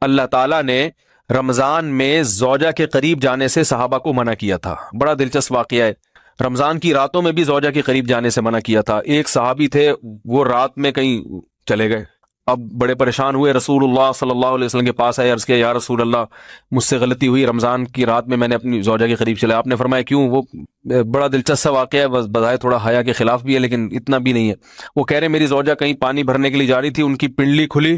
اللہ تعالیٰ نے رمضان میں زوجہ کے قریب جانے سے صحابہ کو منع کیا تھا. بڑا دلچسپ واقعہ ہے. رمضان کی راتوں میں بھی زوجہ کے قریب جانے سے منع کیا تھا. ایک صحابی تھے، وہ رات میں کہیں چلے گئے. اب بڑے پریشان ہوئے، رسول اللہ صلی اللہ علیہ وسلم کے پاس آئے، عرض کیا یا رسول اللہ مجھ سے غلطی ہوئی، رمضان کی رات میں نے اپنی زوجہ کے قریب چلا. آپ نے فرمایا کیوں؟ وہ بڑا دلچسپ سا واقعہ ہے، بس بظاہر تھوڑا حیا کے خلاف بھی ہے لیکن اتنا بھی نہیں ہے. وہ کہہ رہے میری زوجہ کہیں پانی بھرنے کے لیے جا رہی تھی، ان کی پنڈلی کھلی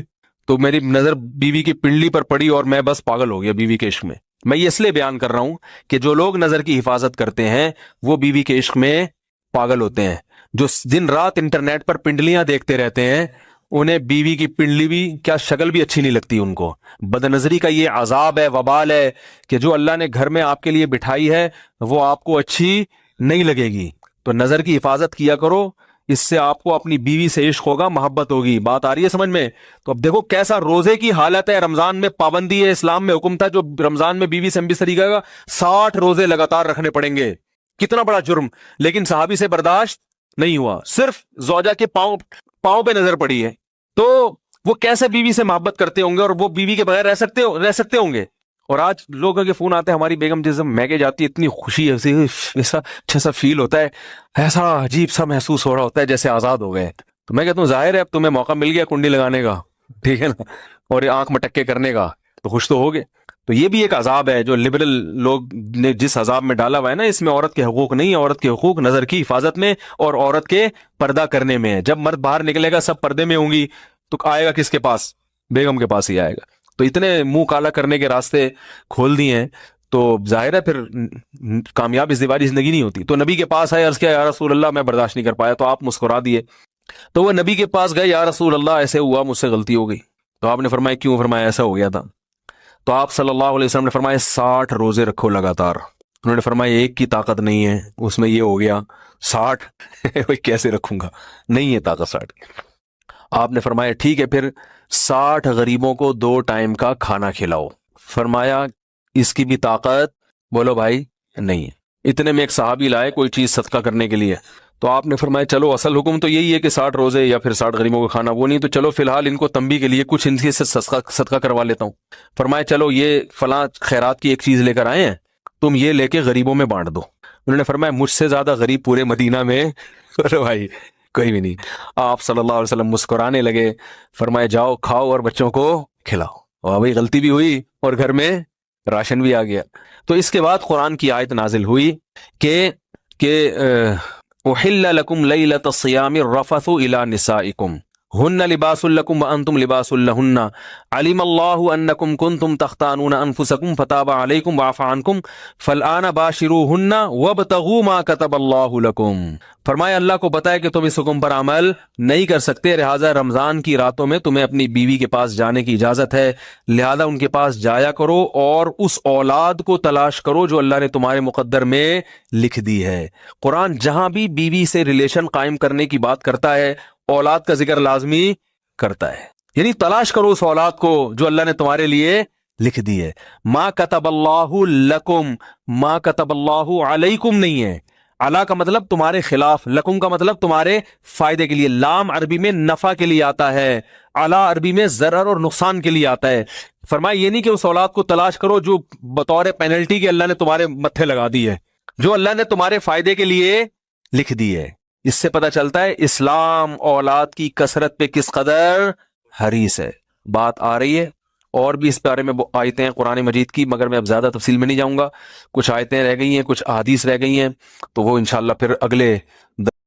تو میری نظر بیوی کی پنڈلی پر پڑی اور میں بس پاگل ہو گیا بیوی کے عشق میں. میں یہ اس لیے بیان کر رہا ہوں کہ جو لوگ نظر کی حفاظت کرتے ہیں وہ بیوی کے عشق میں پاگل ہوتے ہیں. جو دن رات انٹرنیٹ پر پنڈلیاں دیکھتے رہتے ہیں انہیں بیوی کی پنڈلی بھی کیا شکل بھی اچھی نہیں لگتی ان کو. بد نظری کا یہ عذاب ہے، وبال ہے کہ جو اللہ نے گھر میں آپ کے لیے بٹھائی ہے وہ آپ کو اچھی نہیں لگے گی. تو نظر کی حفاظت کیا کرو، اس سے آپ کو اپنی بیوی سے عشق ہوگا، محبت ہوگی. بات آ رہی ہے سمجھ میں؟ تو اب دیکھو کیسا روزے کی حالت ہے. رمضان میں پابندی ہے، اسلام میں حکم تھا جو رمضان میں بیوی سے ہمبستری کرے گا 60 روزے لگاتار رکھنے پڑیں گے. کتنا بڑا جرم، لیکن صحابی سے برداشت نہیں ہوا. صرف زوجہ کے پاؤں پہ نظر پڑی ہے تو وہ کیسے بیوی سے محبت کرتے ہوں گے اور وہ بیوی کے بغیر رہ سکتے ہوں گے. اور آج لوگوں کے فون آتے ہیں ہماری بیگم جس میگے جاتی ہے اتنی خوشی ہے، ایسا اچھا سا فیل ہوتا ہے، ایسا عجیب سا محسوس ہو رہا ہوتا ہے جیسے آزاد ہو گئے. تو میں کہتا ہوں ظاہر ہے اب تمہیں موقع مل گیا کنڈی لگانے کا، ٹھیک ہے نا، اور آنکھ مٹکے کرنے کا، تو خوش تو ہوگے. تو یہ بھی ایک عذاب ہے جو لبرل لوگ نے جس عذاب میں ڈالا ہوا ہے نا، اس میں عورت کے حقوق نہیں ہے. عورت کے حقوق نظر کی حفاظت میں اور عورت کے پردہ کرنے میں ہے. جب مرد باہر نکلے گا سب پردے میں ہوں گی تو آئے گا کس کے پاس؟ بیگم کے پاس ہی آئے گا. تو اتنے منہ کالا کرنے کے راستے کھول دیے ہیں تو ظاہر ہے پھر کامیاب ازدواجی زندگی نہیں ہوتی. تو نبی کے پاس آئے، عرض کیا یا رسول اللہ میں برداشت نہیں کر پایا. تو آپ مسکرا دیے. تو وہ نبی کے پاس گئے، یا رسول اللہ ایسے ہوا، مجھ سے غلطی ہو گئی. تو آپ نے فرمایا کیوں؟ فرمایا ایسا ہو گیا تھا. تو آپ صلی اللہ علیہ وسلم نے فرمایا 60 روزے رکھو لگاتار. انہوں نے فرمایا ایک کی طاقت نہیں ہے، اس میں یہ ہو گیا 60 کیسے رکھوں گا، نہیں ہے طاقت 60. آپ نے فرمایا ٹھیک ہے پھر 60 غریبوں کو 2 ٹائم کا کھانا کھلاؤ. فرمایا اس کی بھی طاقت بولو بھائی نہیں ہے. اتنے میں ایک صحابی لائے کوئی چیز صدقہ کرنے کے لیے. تو آپ نے فرمایا چلو اصل حکم تو یہی ہے کہ 60 روزے یا پھر 60 غریبوں کو کھانا، وہ نہیں تو چلو فی الحال ان کو تنبیہ کے لیے کچھ ان سے صدقہ کروا لیتا ہوں. فرمایا چلو یہ فلاں خیرات کی ایک چیز لے کر آئے ہیں، تم یہ لے کے غریبوں میں بانٹ دو. انہوں نے فرمایا مجھ سے زیادہ غریب پورے مدینہ میں بھائی کوئی بھی نہیں. آپ صلی اللہ علیہ وسلم مسکرانے لگے، فرمایا جاؤ کھاؤ اور بچوں کو کھلاؤ. اور بھائی غلطی بھی ہوئی اور گھر میں راشن بھی آ گیا. تو اس کے بعد قرآن کی آیت نازل ہوئی کہ احل لکم لیلۃ الصیام الرفث الی نسائکم ہن لباس لکم وانتم لباس لہن علم اللہ انکم کنتم تختانون انفسکم فتاب علیکم وعفى عنکم فالآن باشروہن وابتغوا ما کتب اللہ لکم. فرمایا اللہ کو بتایا کہ تم اس حکم پر عمل نہیں کر سکتے، لہٰذا رمضان کی راتوں میں تمہیں اپنی بیوی کے پاس جانے کی اجازت ہے، لہذا ان کے پاس جایا کرو اور اس اولاد کو تلاش کرو جو اللہ نے تمہارے مقدر میں لکھ دی ہے. قرآن جہاں بھی بیوی سے ریلیشن قائم کرنے کی بات کرتا ہے اولاد کا ذکر لازمی کرتا ہے، یعنی تلاش کرو اس اولاد کو جو اللہ نے تمہارے لیے لکھ دی ہے. ما کتب اللہ لکم، ما کتب اللہ علیکم نہیں ہے. علا کا مطلب تمہارے خلاف، لکم کا مطلب تمہارے فائدے کے لیے. لام عربی میں نفع کے لیے آتا ہے، علا عربی میں ضرر اور نقصان کے لیے آتا ہے. فرمایا یہ نہیں کہ اس اولاد کو تلاش کرو جو بطور پینلٹی کے اللہ نے تمہارے متھے لگا دی ہے، جو اللہ نے تمہارے فائدے کے لیے لکھ دی ہے. اس سے پتہ چلتا ہے اسلام اولاد کی کثرت پہ کس قدر حریص ہے. بات آ رہی ہے اور بھی اس بارے میں آیتیں ہیں قرآن مجید کی، مگر میں اب زیادہ تفصیل میں نہیں جاؤں گا. کچھ آیتیں رہ گئی ہیں، کچھ احادیث رہ گئی ہیں، تو وہ انشاءاللہ پھر اگلے